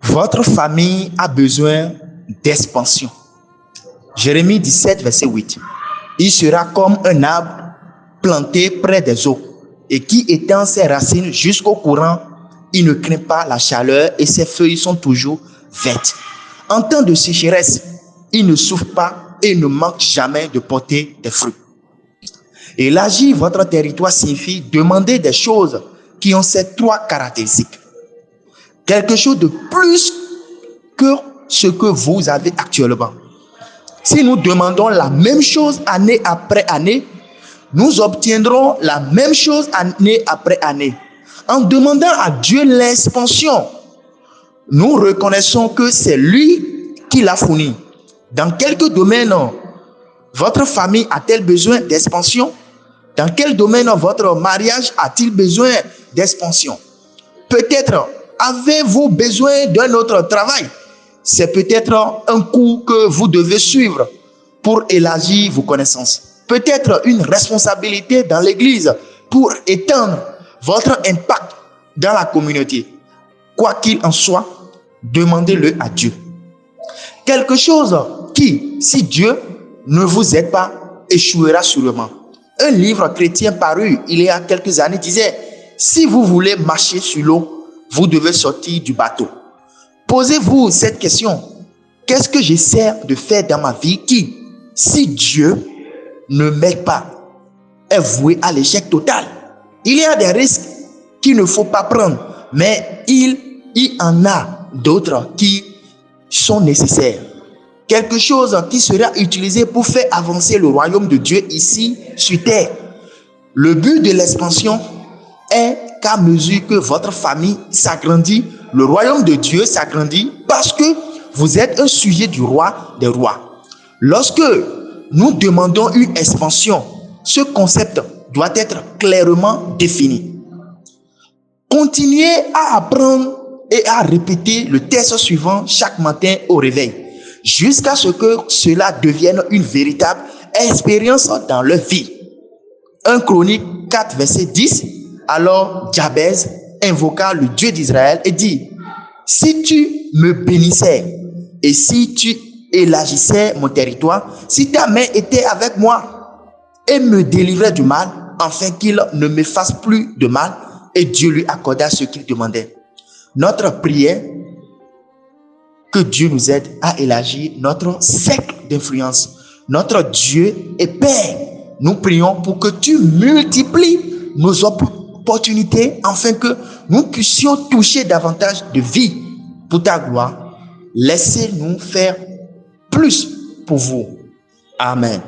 Votre famille a besoin d'expansion. Jérémie 17, verset 8. Il sera comme un arbre planté près des eaux et qui étend ses racines jusqu'au courant. Il ne craint pas la chaleur et ses feuilles sont toujours vertes. En temps de sécheresse, il ne souffre pas et ne manque jamais de porter des fruits. Élargir votre territoire signifie demander des choses qui ont ces trois caractéristiques. Quelque chose de plus que ce que vous avez actuellement. Si nous demandons la même chose année après année, nous obtiendrons la même chose année après année. En demandant à Dieu l'expansion, nous reconnaissons que c'est lui qui l'a fourni. Dans quelques domaines, votre famille a-t-elle besoin d'expansion? Dans quel domaine votre mariage a-t-il besoin d'expansion? Peut-être avez-vous besoin d'un autre travail? C'est peut-être un cours que vous devez suivre pour élargir vos connaissances. Peut-être une responsabilité dans l'église pour étendre votre impact dans la communauté. Quoi qu'il en soit, demandez-le à Dieu. Quelque chose qui, si Dieu ne vous aide pas, échouera sûrement. Un livre chrétien paru il y a quelques années disait: si vous voulez marcher sur l'eau, vous devez sortir du bateau. Posez-vous cette question: qu'est-ce que j'essaie de faire dans ma vie qui, si Dieu ne m'aide pas, est voué à l'échec total? Il y a des risques qu'il ne faut pas prendre, mais il y en a d'autres qui sont nécessaires. Quelque chose qui sera utilisé pour faire avancer le royaume de Dieu ici sur terre. Le but de l'expansion est qu'à mesure que votre famille s'agrandit, le royaume de Dieu s'agrandit parce que vous êtes un sujet du roi des rois. Lorsque nous demandons une expansion, ce concept doit être clairement défini. Continuez à apprendre et à répéter le texte suivant chaque matin au réveil, jusqu'à ce que cela devienne une véritable expérience dans leur vie. 1 Chronique 4, verset 10. Alors Jabez invoqua le Dieu d'Israël et dit: si tu me bénissais et si tu élargissais mon territoire, si ta main était avec moi et me délivrait du mal, afin qu'il ne me fasse plus de mal. Et Dieu lui accorda ce qu'il demandait. Notre prière, que Dieu nous aide à élargir notre cercle d'influence. Notre Dieu est Père. Nous prions pour que tu multiplies nos opportunités afin que nous puissions toucher davantage de vie pour ta gloire. Laissez-nous faire plus pour vous. Amen.